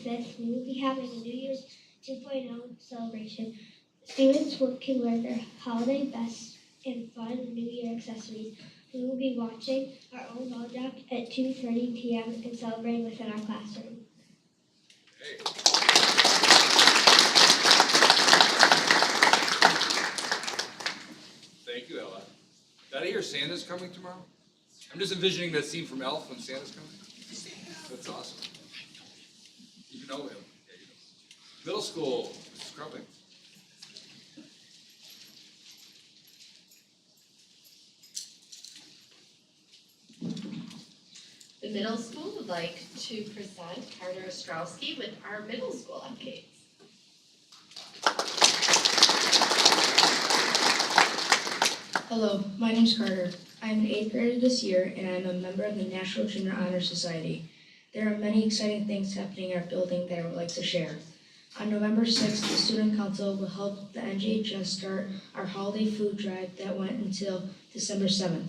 25th, we will be having a New Year's 2.0 celebration. Students can wear their holiday best and fun New Year accessories. We will be watching our own ball drop at 2:30 p.m. and celebrating within our classroom. Hey. Thank you, Ella. Did I hear Santa's coming tomorrow? I'm just envisioning that scene from Elf when Santa's coming. That's awesome. You know him. Yeah, you know. Middle school, Mrs. Crumping. The middle school would like to present Carter Ostrowski with our middle school updates. Hello, my name's Carter. I'm an 8th grader this year, and I'm a member of the National Junior Honor Society. There are many exciting things happening in our building that I would like to share. On November 6th, the Student Council will help the NJHS start our holiday food drive that went until December 7th,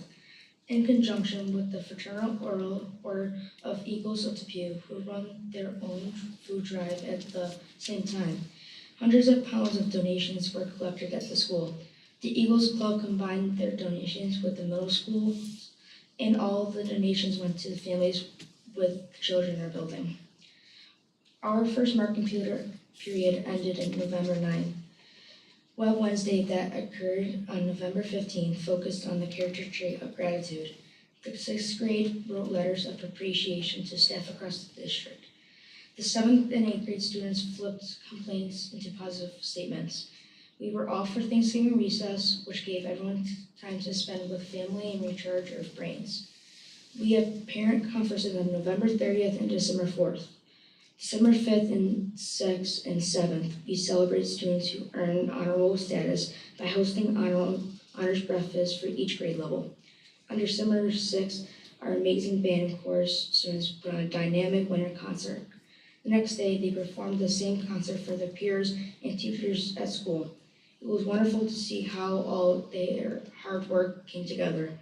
in conjunction with the Fraternal Order of Eagles of Depew, who run their own food drive at the same time. Hundreds of pounds of donations were collected at the school. The Eagles Club combined their donations with the middle school, and all of the donations went to the families with children in our building. Our first marking period ended on November 9th. Web Wednesday that occurred on November 15th focused on the character trait of gratitude. The 6th grade wrote letters of appreciation to staff across the district. The 7th and 8th grade students flipped complaints into positive statements. We were off for Thanksgiving recess, which gave everyone time to spend with family and recharge our brains. We had parent conferences on November 30th and December 4th. December 5th and 6th and 7th, we celebrated students who earned honorable status by hosting honors breakfast for each grade level. On December 6th, our amazing band and chorus students put on a dynamic winter concert. The next day, they performed the same concert for their peers and teachers at school. It was wonderful to see how all their hard work came together.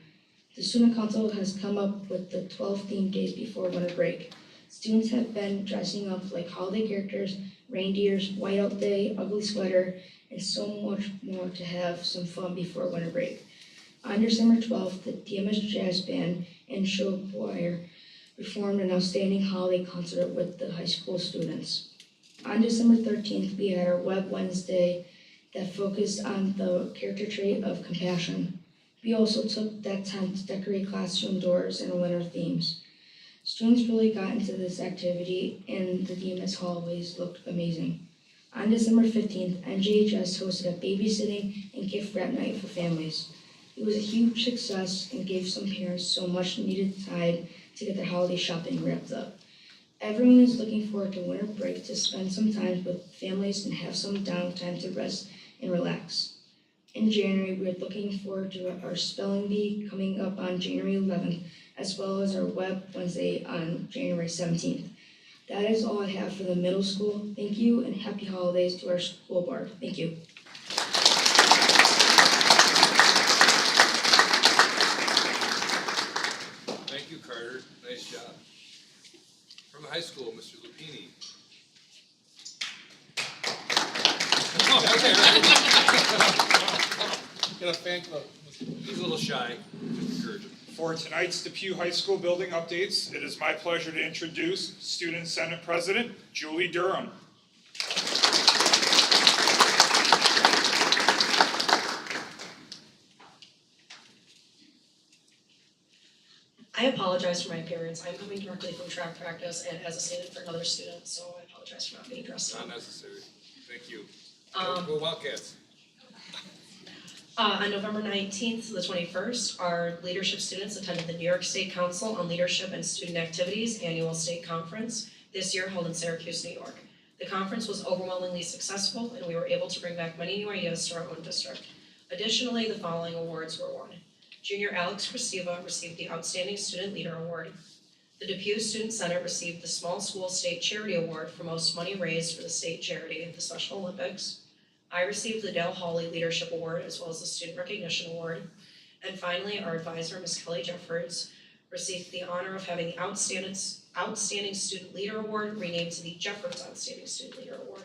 The Student Council has come up with the 12 themed days before winter break. Students have been dressing up like holiday characters, reindeers, whiteout day, ugly sweater, and so much more to have some fun before winter break. On December 12th, the DMS Jazz Band and Show Choir performed an outstanding holiday concert with the high school students. On December 13th, we had our Web Wednesday that focused on the character trait of compassion. We also took that time to decorate classroom doors and winter themes. Students really got into this activity, and the DMS hallways looked amazing. On December 15th, NJHS hosted a babysitting and gift wrap night for families. It was a huge success and gave some parents so much needed time to get their holiday shopping wrapped up. Everyone is looking forward to winter break to spend some time with families and have some downtime to rest and relax. In January, we're looking forward to our spelling bee coming up on January 11th, as well as our Web Wednesday on January 17th. That is all I have for the middle school. Thank you, and happy holidays to our school board. Thank you. Thank you, Carter. Nice job. From the high school, Mr. Lupini. Oh, okay, right. Got a fan club. He's a little shy. Just encourage him. For tonight's Depew High School building updates, it is my pleasure to introduce Student Senate President Julie Durham. I apologize for my appearance. I'm coming directly from track practice and as a stand-in for another student, so I apologize for not being dressed Not up. necessary. Thank you. Um, Go Wildcats. On November 19th to the 21st, our leadership students attended the New York State Council on Leadership and Student Activities Annual State Conference, this year held in Syracuse, New York. The conference was overwhelmingly successful, and we were able to bring back many new ideas to our own district. Additionally, the following awards were won. Junior Alex Christiva received the Outstanding Student Leader Award. The Depew Student Senate received the Small School State Charity Award for most money raised for the state charity of the Special Olympics. I received the Dale Hawley Leadership Award as well as the Student Recognition Award. And finally, our advisor, Ms. Kelly Jeffords, received the honor of having the Outstanding Outstanding Student Leader Award renamed to the Jeffords Outstanding Student Leader Award.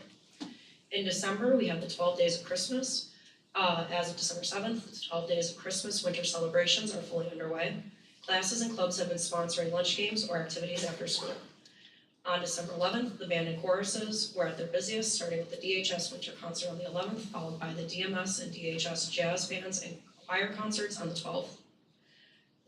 In December, we have the 12 Days of Christmas. As of December 7th, the 12 Days of Christmas winter celebrations are fully underway. Classes and clubs have been sponsoring lunch games or activities after school. On December 11th, the band and choruses were at their busiest, starting with the DHS Winter Concert on the 11th, followed by the DMS and DHS Jazz Bands and choir concerts on the 12th.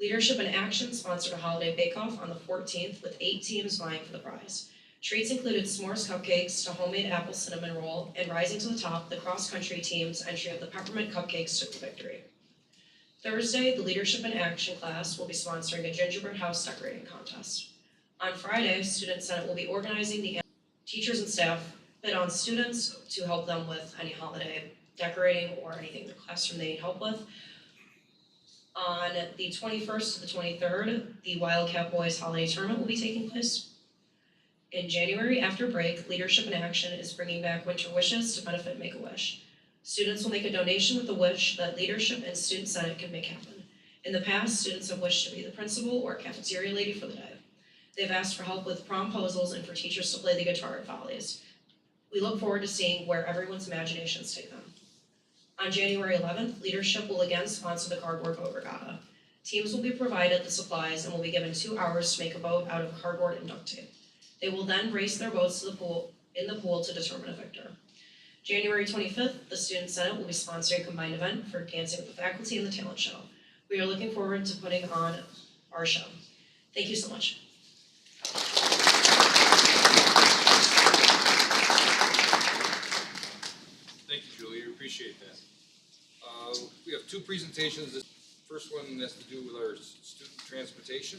Leadership in Action sponsored a holiday bake-off on the 14th with 8 teams vying for the prize. Treats included s'mores cupcakes to homemade apple cinnamon roll, and rising to the top, the cross-country team's entry of the peppermint cupcakes took the victory. Thursday, the Leadership in Action class will be sponsoring a gingerbread house decorating contest. On Friday, Student Senate will be organizing the teachers and staff bid on students to help them with any holiday decorating or anything in the classroom they need help with. On the 21st to the 23rd, the Wildcat Boys Holiday Tournament will be taking place. In January, after break, Leadership in Action is bringing back Winter Wishes to benefit Make-A-Wish. Students will make a donation with a wish that Leadership and Student Senate can make happen. In the past, students have wished to be the principal or cafeteria lady for the day. They've asked for help with promposals and for teachers to play the guitar at volleys. We look forward to seeing where everyone's imaginations take them. On January 11th, Leadership will again sponsor the Cardboard Boat Regatta. Teams will be provided the supplies and will be given 2 hours to make a boat out of cardboard and duct tape. They will then race their boats to the pool to determine a victor. January 25th, the Student Senate will be sponsoring a combined event for Dancing with the Faculty and the Talent Show. We are looking forward to putting on our show. Thank you so much. Thank you, Julie, I appreciate that. We have 2 presentations. This first one has to do with our student transportation.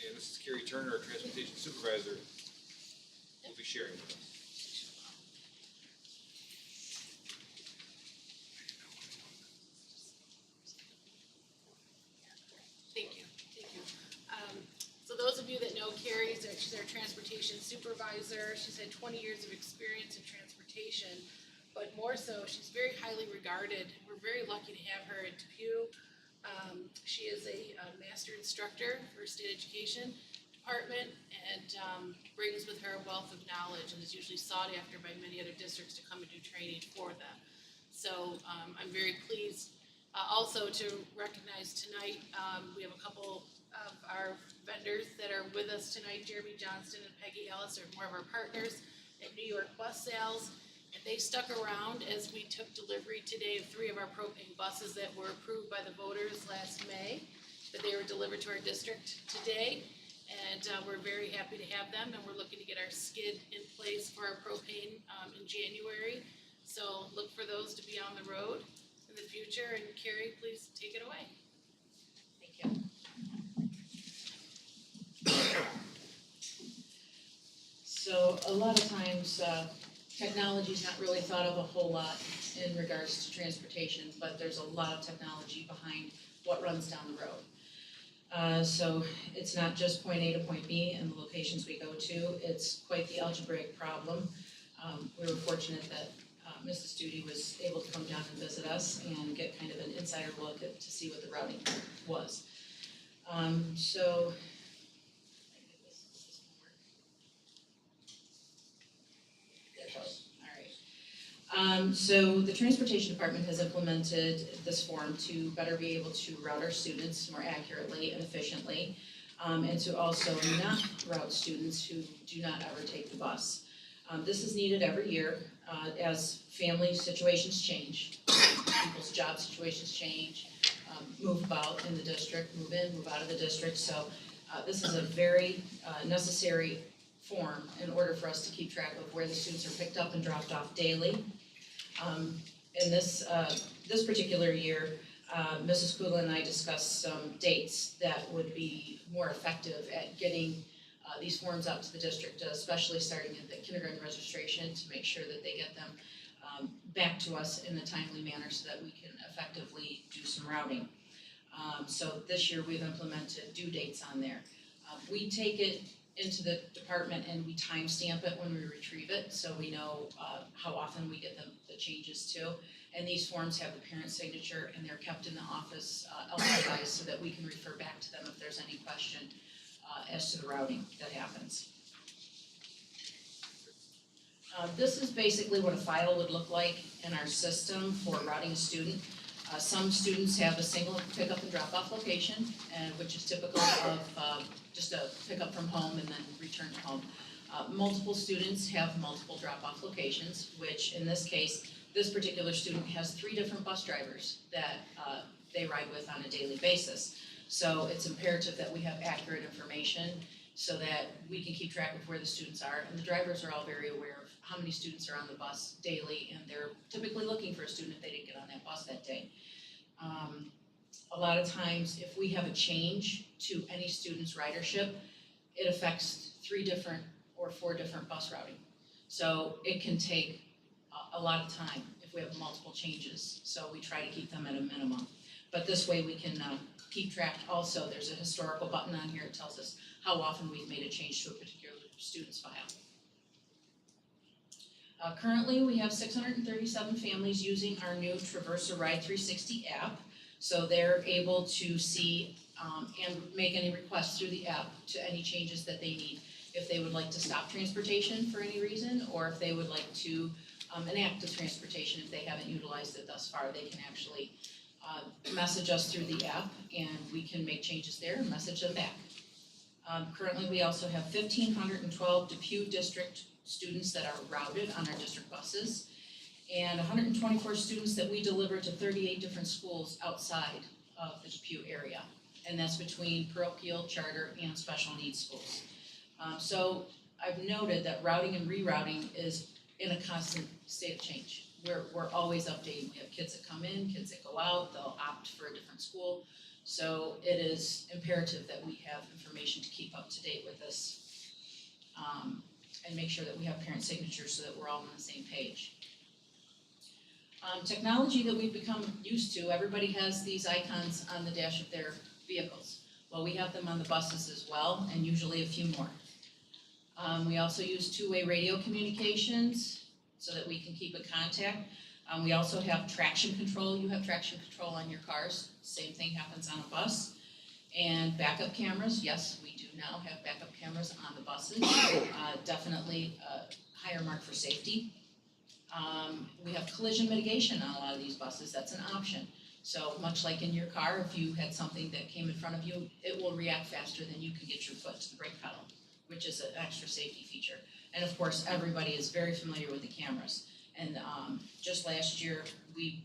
And this is Carrie Turner, our transportation supervisor, will be sharing with us. Thank you. So those of you that know Carrie, she's our transportation supervisor. She's had 20 years of experience in transportation, but more so, she's very highly regarded. We're very lucky to have her at Depew. She is a master instructor for state education department and brings with her a wealth of knowledge and is usually sought after by many other districts to come and do training for them. So I'm very pleased also to recognize tonight, we have a couple of our vendors that are with us tonight. Jeremy Johnston and Peggy Ellis are more of our partners at New York Bus Sales. And they stuck around as we took delivery today of 3 of our propane buses that were approved by the voters last May. But they were delivered to our district today. And we're very happy to have them. And we're looking to get our skid in place for our propane in January. So look for those to be on the road in the future. And Carrie, please take it away. Thank you. So a lot of times, technology is not really thought of a whole lot in regards to transportation, but there's a lot of technology behind what runs down the road. So it's not just point A to point B and the locations we go to, it's quite the algebraic problem. We were fortunate that Mrs. Duty was able to come down and visit us and get kind of an insider look to see what the routing was. So the Transportation Department has implemented this form to better be able to route our students more accurately and efficiently, and to also not route students who do not ever take the bus. This is needed every year as family situations change, people's job situations change, move about in the district, move in, move out of the district. So this is a very necessary form in order for us to keep track of where the students are picked up and dropped off daily. In this particular year, Mrs. Kugler and I discussed some dates that would be more effective at getting these forms out to the district, especially starting at the kindergarten registration, to make sure that they get them back to us in a timely manner so that we can effectively do some routing. So this year we've implemented due dates on there. We take it into the department and we timestamp it when we retrieve it, so we know how often we get the changes to. And these forms have the parent signature and they're kept in the office alphabetized so that we can refer back to them if there's any question as to the routing that happens. This is basically what a file would look like in our system for routing a student. Some students have a single pickup and drop-off location, which is typical of just a pickup from home and then return to home. Multiple students have multiple drop-off locations, which in this case, this particular student has 3 different bus drivers that they ride with on a daily basis. So it's imperative that we have accurate information so that we can keep track of where the students are. And the drivers are all very aware of how many students are on the bus daily, and they're typically looking for a student if they didn't get on that bus that day. A lot of times, if we have a change to any student's ridership, it affects 3 different or 4 different bus routing. So it can take a lot of time if we have multiple changes, so we try to keep them at a minimum. But this way we can keep track. Also, there's a historical button on here that tells us how often we've made a change to a particular student's file. Currently, we have 637 families using our new Traversa Ride 360 app. So they're able to see and make any requests through the app to any changes that they need. If they would like to stop transportation for any reason, or if they would like to enact the transportation if they haven't utilized it thus far, they can actually message us through the app, and we can make changes there and message them back. Currently, we also have 1,512 Depew district students that are routed on our district buses, and 124 students that we deliver to 38 different schools outside of the Depew area, and that's between parochial, charter, and special needs schools. So I've noted that routing and rerouting is in a constant state of change. We're always updating. We have kids that come in, kids that go out, they'll opt for a different school. So it is imperative that we have information to keep up to date with this and make sure that we have parent signatures so that we're all on the same page. Technology that we've become used to, everybody has these icons on the dash of their vehicles. Well, we have them on the buses as well, and usually a few more. We also use 2-way radio communications so that we can keep in contact. We also have traction control. You have traction control on your cars. Same thing happens on a bus. And backup cameras. Yes, we do now have backup cameras on the buses. Definitely a higher mark for safety. We have collision mitigation on a lot of these buses. That's an option. So much like in your car, if you had something that came in front of you, it will react faster than you can get your foot to the brake pedal, which is an extra safety feature. And of course, everybody is very familiar with the cameras. And just last year, we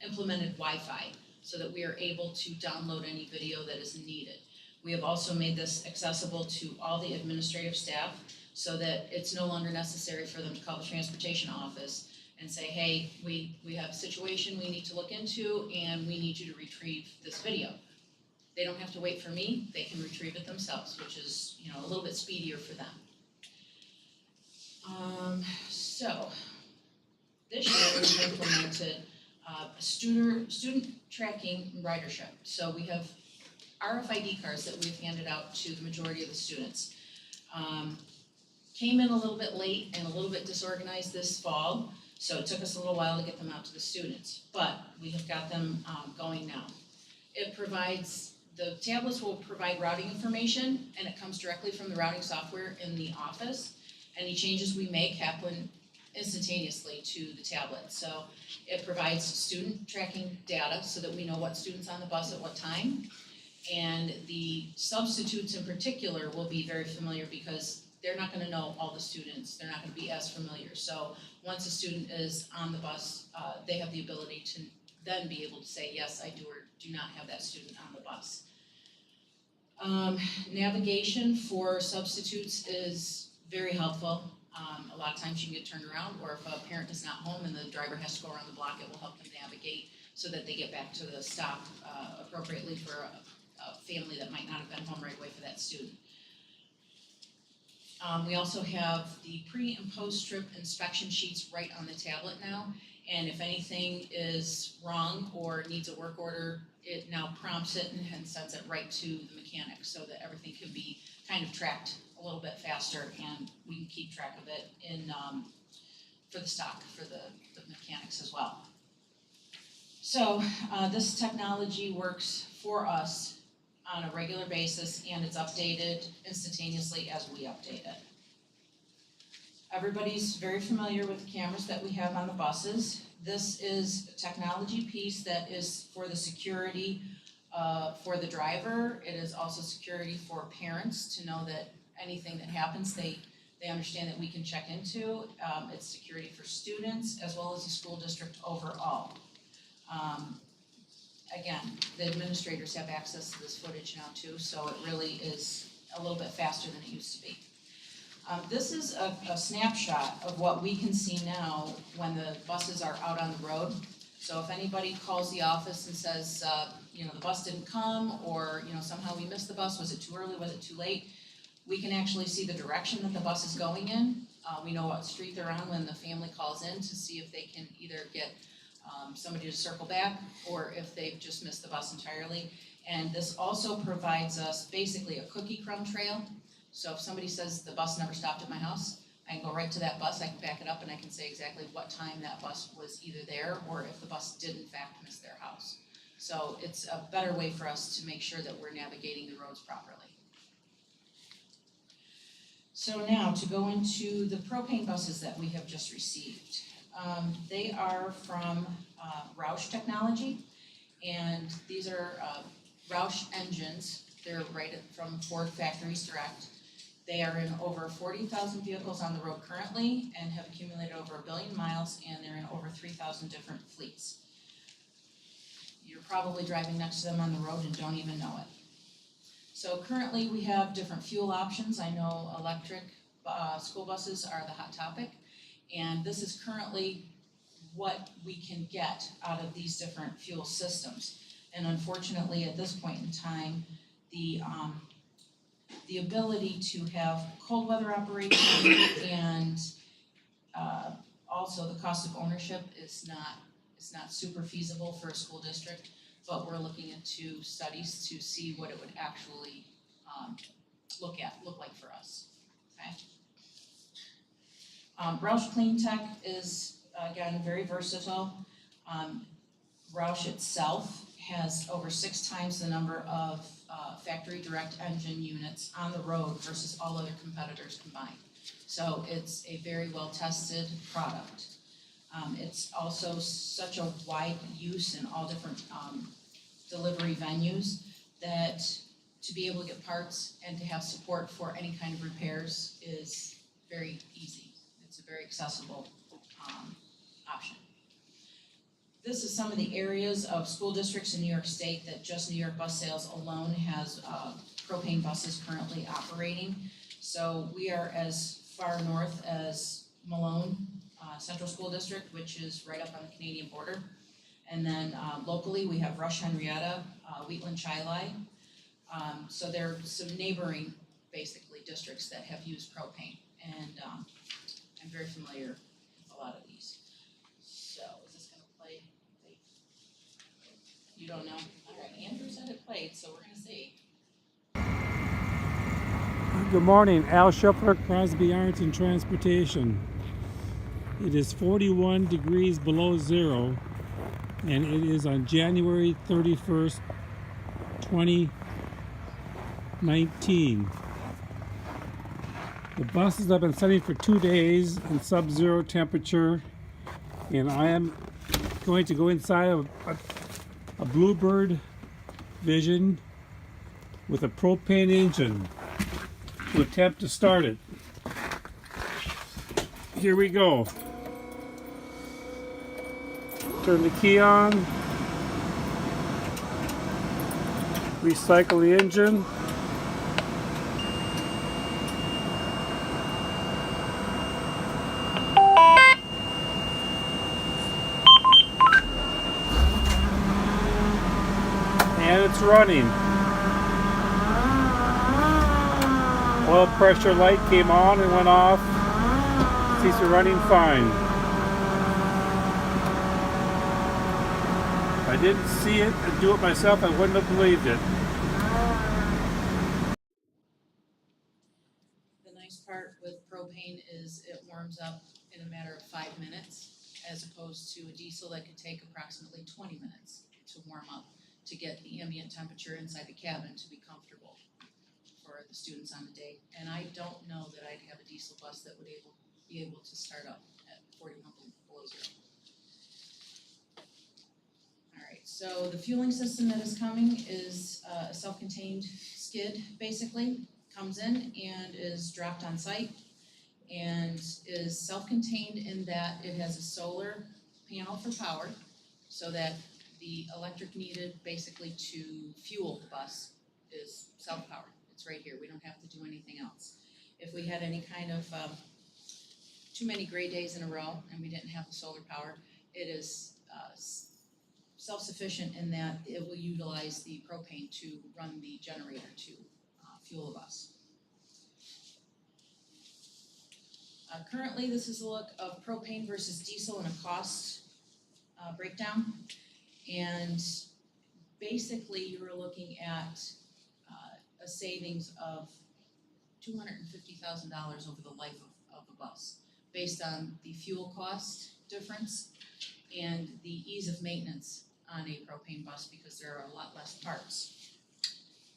implemented Wi-Fi so that we are able to download any video that is needed. We have also made this accessible to all the administrative staff so that it's no longer necessary for them to call the transportation office and say, hey, we have a situation we need to look into and we need you to retrieve this video. They don't have to wait for me, they can retrieve it themselves, which is, you know, a little bit speedier for them. So this year we've implemented student tracking ridership. So we have RFID cards that we've handed out to the majority of the students. Came in a little bit late and a little bit disorganized this fall, so it took us a little while to get them out to the students, but we have got them going now. It provides, the tablets will provide routing information, and it comes directly from the routing software in the office. Any changes we make happen instantaneously to the tablet. So it provides student tracking data so that we know what students on the bus at what time. And the substitutes in particular will be very familiar because they're not gonna know all the students. They're not gonna be as familiar. So once a student is on the bus, they have the ability to then be able to say, yes, I do or do not have that student on the bus. Navigation for substitutes is very helpful. A lot of times you can get turned around, or if a parent is not home and the driver has to go around the block, it will help them navigate so that they get back to the stop appropriately for a family that might not have been home right away for that student. We also have the pre and post trip inspection sheets right on the tablet now, and if anything is wrong or needs a work order, it now prompts it and sends it right to the mechanic so that everything can be kind of tracked a little bit faster, and we can keep track of it in for the stock, for the mechanics as well. So this technology works for us on a regular basis, and it's updated instantaneously as we update it. Everybody's very familiar with the cameras that we have on the buses. This is a technology piece that is for the security for the driver. It is also security for parents to know that anything that happens, they understand that we can check into. It's security for students as well as the school district overall. Again, the administrators have access to this footage now too, so it really is a little bit faster than it used to be. This is a snapshot of what we can see now when the buses are out on the road. So if anybody calls the office and says, the bus didn't come, or, somehow we missed the bus, was it too early, was it too late? We can actually see the direction that the bus is going in. We know what street they're on when the family calls in to see if they can either get somebody to circle back or if they've just missed the bus entirely. And this also provides us basically a cookie crumb trail. So if somebody says the bus never stopped at my house, I can go right to that bus, I can back it up, and I can say exactly what time that bus was either there or if the bus did in fact miss their house. So it's a better way for us to make sure that we're navigating the roads properly. So now to go into the propane buses that we have just received. They are from Roush Technology, and these are Roush engines. They're right from Ford Factories Direct. They are in over 40,000 vehicles on the road currently and have accumulated over 1 billion miles, and they're in over 3,000 different fleets. You're probably driving next to them on the road and don't even know it. So currently we have different fuel options. I know electric school buses are the hot topic, and this is currently what we can get out of these different fuel systems. And unfortunately, at this point in time, the ability to have cold weather operation and also the cost of ownership is not super feasible for a school district, but we're looking into studies to see what it would actually look like for us. Okay. Roush Clean Tech is again very versatile. Roush itself has over 6 times the number of factory direct engine units on the road versus all other competitors combined. So it's a very well tested product. It's also such a wide use in all different delivery venues that to be able to get parts and to have support for any kind of repairs is very easy. It's a very accessible option. This is some of the areas of school districts in New York State that just New York Bus Sales alone has propane buses currently operating. So we are as far north as Malone Central School District, which is right up on the Canadian border. And then locally we have Rush Henrietta, Wheatland Chili. So there are some neighboring, basically, districts that have used propane. And I'm very familiar with a lot of these. So is this going to play? You don't know? All right, Andrew said it played, so we're going to see. Good morning, Al Schiffler, Crosby Ironton Transportation. It is 41 degrees below zero, and it is on January 31st, 2019. The buses have been sitting for 2 days in sub-zero temperature, and I am going to go inside of a Bluebird Vision with a propane engine to attempt to start it. Here we go. Turn the key on. Recycle the engine. And it's running. Oil pressure light came on and went off. Seats are running fine. If I didn't see it and do it myself, I wouldn't have believed it. The nice part with propane is it warms up in a matter of 5 minutes, as opposed to a diesel that could take approximately 20 minutes to warm up. to get the ambient temperature inside the cabin to be comfortable for the students on the day. And I don't know that I'd have a diesel bus that would be able to start up at 40 below zero. All right, so the fueling system that is coming is a self-contained skid, basically. Comes in and is dropped on site and is self-contained in that it has a solar panel for power so that the electric needed basically to fuel the bus is self-powered. It's right here, we don't have to do anything else. If we had any kind of too many gray days in a row and we didn't have the solar power, it is self-sufficient in that it will utilize the propane to run the generator to fuel the bus. Currently, this is a look of propane versus diesel and a cost breakdown. And basically, you're looking at a savings of $250,000 over the life of the bus, based on the fuel cost difference and the ease of maintenance on a propane bus because there are a lot less parts.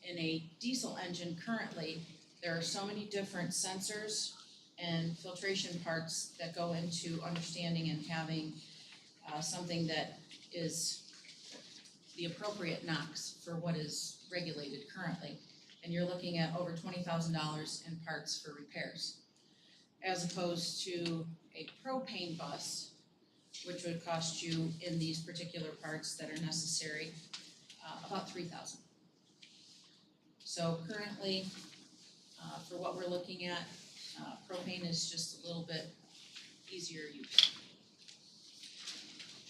In a diesel engine currently, there are so many different sensors and filtration parts that go into understanding and having something that is the appropriate NOx for what is regulated currently. And you're looking at over $20,000 in parts for repairs, as opposed to a propane bus, which would cost you in these particular parts that are necessary about $3,000. So currently, for what we're looking at, propane is just a little bit easier use.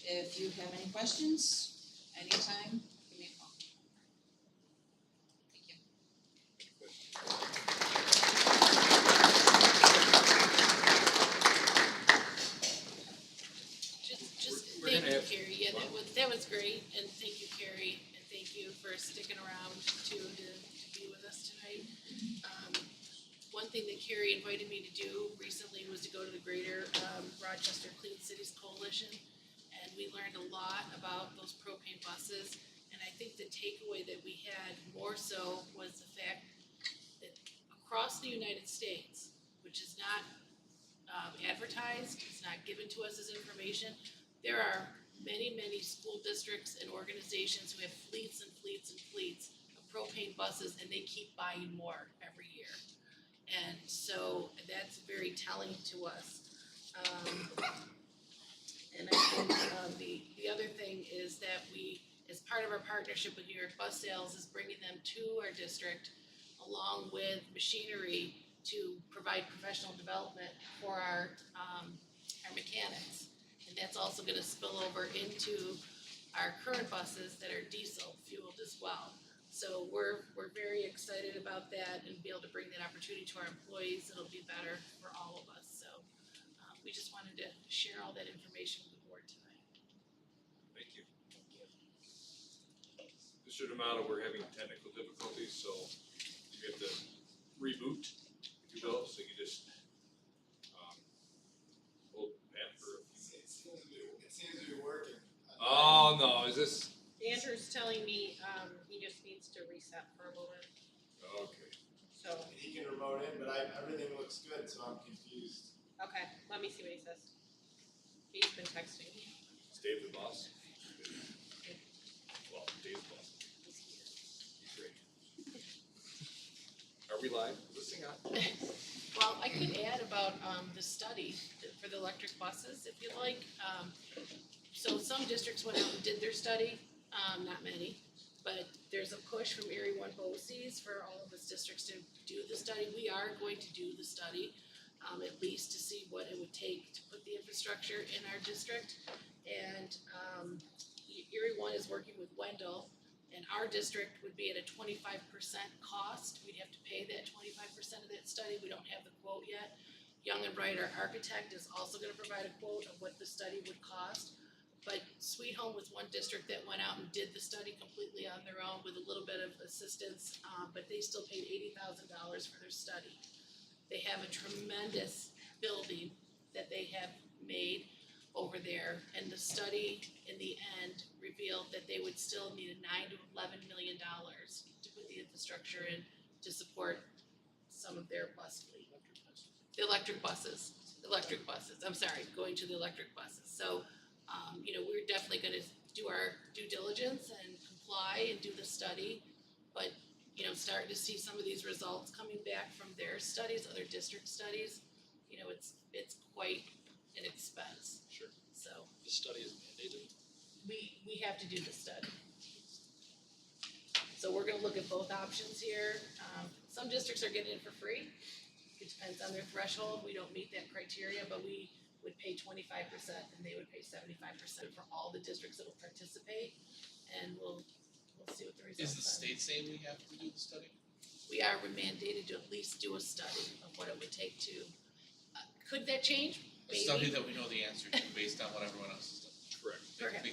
If you have any questions, anytime, give me a call. Thank Just We're thank gonna you, have- Carrie, yeah, that was great, and thank you, Carrie, and thank you for sticking around to be with us tonight. One thing that Carrie invited me to do recently was to go to the Greater Rochester Clean Cities Coalition, and we learned a lot about those propane buses, and I think the takeaway that we had more so was the fact that across the United States, which is not advertised, it's not given to us as information, there are many, many school districts and organizations who have fleets and fleets and fleets of propane buses, and they keep buying more every year. And so that's very telling to us. And I think the other thing is that we, as part of our partnership with New York Bus Sales, is bringing them to our district along with machinery to provide professional development for our mechanics. And that's also gonna spill over into our current buses that are diesel fueled as well. So we're very excited about that and be able to bring that opportunity to our employees. It'll be better for all of us. So we just wanted to share all that information with the board tonight. Thank you. Mr. D'Amato, we're having technical difficulties, so you have to reboot, if you will, so you just hold Pat for a few minutes. It seems to be working. Oh, no, is this, Andrew's telling me, he just needs to reset for a moment, okay. so, He can remote in, but everything looks good, so I'm confused. okay, let me see what he says. He's been texting me. Is Dave the boss? Well, Dave's boss. He's great. Are we live? Is this thing on? Well, I could add about the study for the electric buses, if you'd like. So some districts went out and did their study, not many, but there's a push from Erie One BOCES for all of its districts to do the study. We are going to do the study, at least to see what it would take to put the infrastructure in our district. And Erie One is working with Wendell, and our district would be at a 25% cost. We'd have to pay that 25% of that study. We don't have the quote yet. Young and Bright, our architect, is also gonna provide a quote of what the study would cost. But Sweet Home was one district that went out and did the study completely on their own with a little bit of assistance, but they still paid $80,000 for their study. They have a tremendous building that they have made over there, and the study in the end revealed feel that they would still need a $9 to $11 million to put the infrastructure in to support some of their bus fleet. The electric buses, I'm sorry, going to the electric buses. So, we're definitely gonna do our due diligence and comply and do the study. But, starting to see some of these results coming back from their studies, other district studies, it's quite an expense. Sure. So The study is mandated. we have to do the study. So we're gonna look at both options here. Some districts are getting it for free. It depends on their threshold. We don't meet that criteria, but we would pay 25% and they would pay 75% for all the districts that will participate. And we'll see what the results are. Is the state saying we have to do the study? We are mandated to at least do a study of what it would take to, could that change? A Maybe. study that we know the answer to based on what everyone else has done. Perhaps.